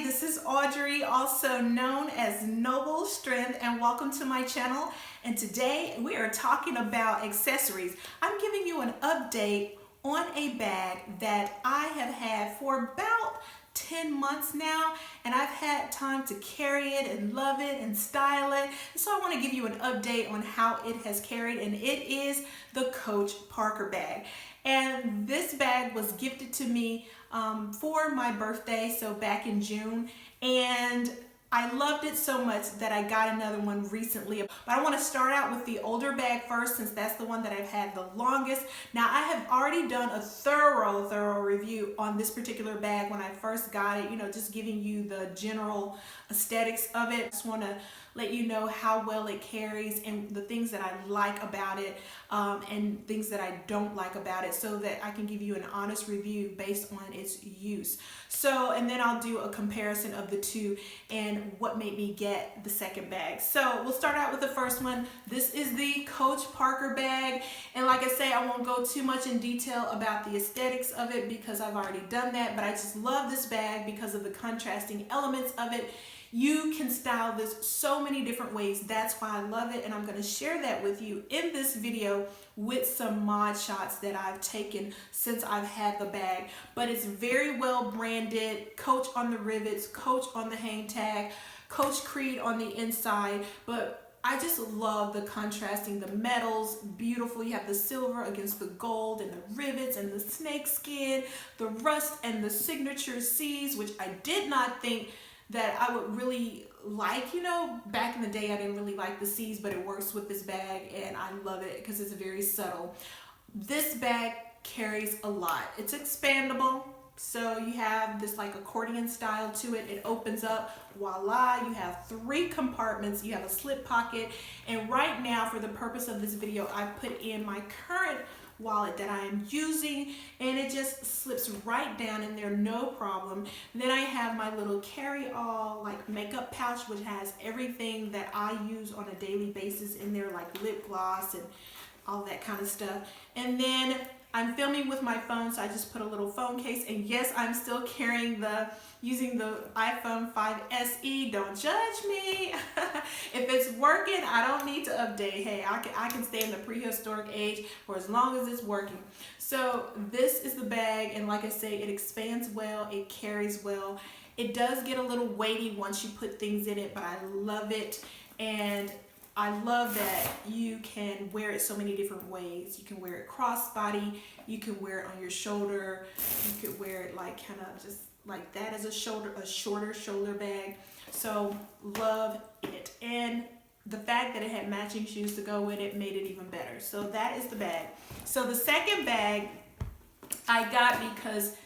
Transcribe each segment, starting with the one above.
This is Audrey, also known as Noble Strength, and welcome to my channel. And today we are talking about accessories. I'm giving you an update on a bag that I have had for about 10 months now, and I've had time to carry it and love it and style it. So I want to give you an update on how it has carried, and it is the Coach Parker bag. And this bag was gifted to me for my birthday, so back in June, and I loved it so much that I got another one recently. But I want to start out with the older bag first, since that's the one that I've had the longest. Now, I have already done a thorough review on this particular bag when I first got it, just giving you the general aesthetics of it. I just want to let you know how well it carries and the things that I like about it, and things that I don't like about it, so that I can give you an honest review based on its use. So, and then I'll do a comparison of the two and what made me get the second bag. So we'll start out with the first one. This is the Coach Parker bag, and like I say, I won't go too much in detail about the aesthetics of it because I've already done that, but I just love this bag because of the contrasting elements of it. You can style this so many different ways. That's why I love it, and I'm going to share that with you in this video with some mod shots that I've taken since I've had the bag. But it's very well branded, Coach on the rivets, Coach on the hang tag, Coach Creed on the inside. But I just love the contrasting, the metals, beautiful. You have the silver against the gold and the rivets and the snake skin, the rust and the signature C's, which I did not think that I would really like. Back in the day I didn't really like the C's, but it works with this bag and I love it because it's very subtle. This bag carries a lot. It's expandable, so you have this like accordion style to it. It opens up, voila, you have 3 compartments, you have a slip pocket, and right now for the purpose of this video I put in my current wallet that I am using, and it just slips right down in there, no problem. Then I have my little carry-all like makeup pouch, which has everything that I use on a daily basis in there, like lip gloss and all that kind of stuff. And then I'm filming with my phone, so I just put a little phone case. And yes, I'm still carrying using the iPhone 5 SE. Don't judge me. If it's working, I don't need to update. Hey, I can stay in the prehistoric age for as long as it's working. So this is the bag, and like I say, it expands well, it carries well. It does get a little weighty once you put things in it, but I love it. And I love that you can wear it so many different ways. You can wear it crossbody, you can wear it on your shoulder, you could wear it like kind of just like that as a shorter shoulder bag. So love it. And the fact that it had matching shoes to go with it made it even better. So that is the bag. So the second bag I got because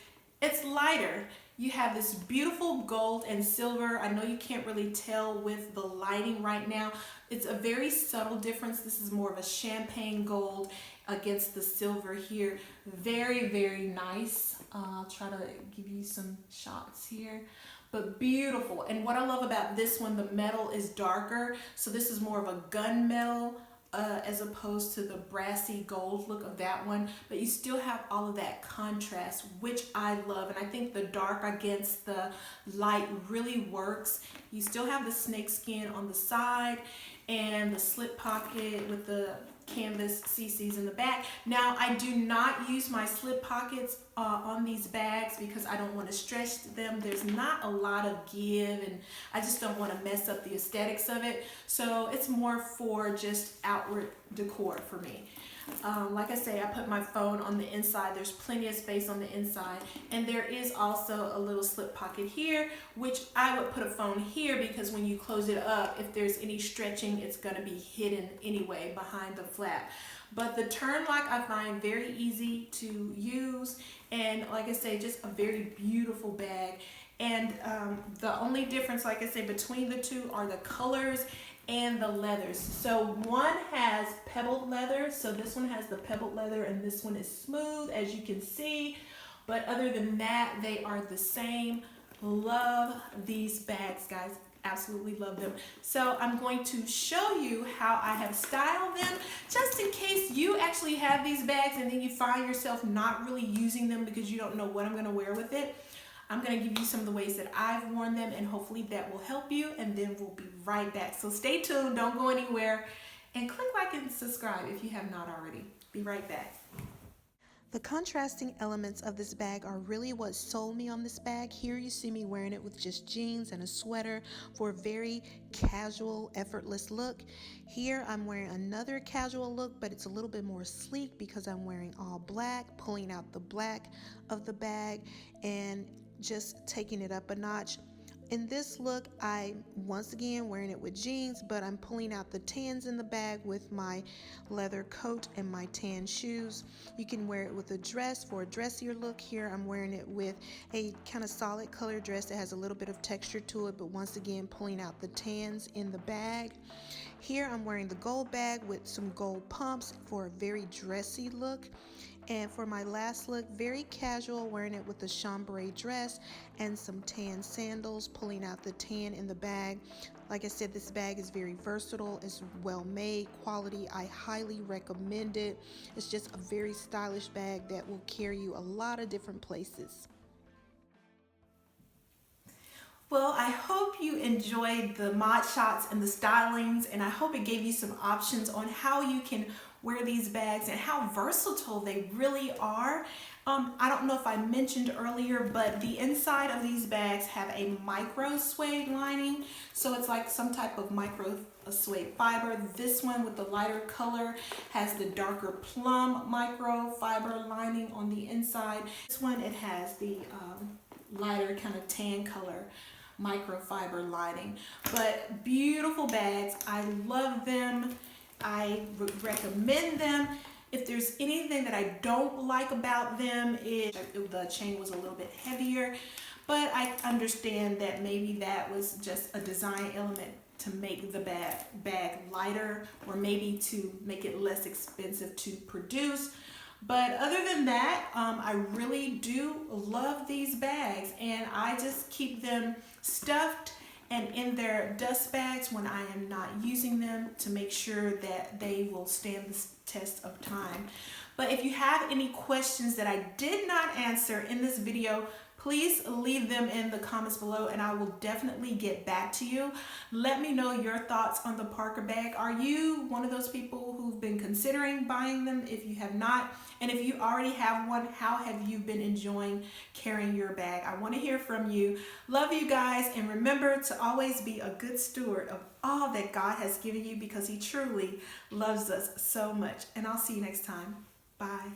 it's lighter. You have this beautiful gold and silver. I know you can't really tell with the lighting right now. It's a very subtle difference. This is more of a champagne gold against the silver here. Very nice. I'll try to give you some shots here, but beautiful. And what I love about this one, the metal is darker. So this is more of a gunmetal as opposed to the brassy gold look of that one, but you still have all of that contrast, which I love. And I think the dark against the light really works. You still have the snake skin on the side and the slip pocket with the canvas CCs in the back. Now, I do not use my slip pockets on these bags because I don't want to stretch them. There's not a lot of give, and I just don't want to mess up the aesthetics of it. So it's more for just outward decor for me. Like I say, I put my phone on the inside. There's plenty of space on the inside, and there is also a little slip pocket here, which I would put a phone here because when you close it up, if there's any stretching, it's going to be hidden anyway behind the flap. But the turn lock I find very easy to use, and like I say, just a very beautiful bag. And the only difference, like I say, between the two are the colors and the leathers. So one has pebbled leather, so this one has the pebbled leather and this one is smooth, as you can see. But other than that, they are the same. Love these bags, guys. Absolutely love them. So I'm going to show you how I have styled them, just in case you actually have these bags and then you find yourself not really using them because you don't know what I'm going to wear with it. I'm going to give you some of the ways that I've worn them, and hopefully that will help you, and then we'll be right back. So stay tuned, don't go anywhere, and click like and subscribe if you have not already. Be right back. The contrasting elements of this bag are really what sold me on this bag. Here you see me wearing it with just jeans and a sweater for a very casual, effortless look. Here I'm wearing another casual look, but it's a little bit more sleek because I'm wearing all black, pulling out the black of the bag and just taking it up a notch. In this look, I'm once again wearing it with jeans, but I'm pulling out the tans in the bag with my leather coat and my tan shoes. You can wear it with a dress for a dressier look. Here I'm wearing it with a kind of solid color dress that has a little bit of texture to it, but once again pulling out the tans in the bag. Here I'm wearing the gold bag with some gold pumps for a very dressy look. And for my last look, very casual, wearing it with a chambray dress and some tan sandals, pulling out the tan in the bag. Like I said, this bag is very versatile. It's well made, quality. I highly recommend it. It's just a very stylish bag that will carry you a lot of different places. Well, I hope you enjoyed the mod shots and the stylings, and I hope it gave you some options on how you can wear these bags and how versatile they really are. I don't know if I mentioned earlier, but the inside of these bags have a micro suede lining. So it's like some type of micro suede fiber. This one with the lighter color has the darker plum micro fiber lining on the inside. This one, it has the lighter kind of tan color microfiber lining. But beautiful bags. I love them. I would recommend them. If there's anything that I don't like about them, is the chain was a little bit heavier, but I understand that maybe that was just a design element to make the bag lighter, or maybe to make it less expensive to produce. But other than that, I really do love these bags, and I just keep them stuffed and in their dust bags when I am not using them, to make sure that they will stand the test of time. But if you have any questions that I did not answer in this video, please leave them in the comments below and I will definitely get back to you. Let me know your thoughts on the Parker bag. Are you one of those people who've been considering buying them? If you have not, and if you already have one, how have you been enjoying carrying your bag? I want to hear from you. Love you guys, and remember to always be a good steward of all that God has given you, because He truly loves us so much. And I'll see you next time. Bye.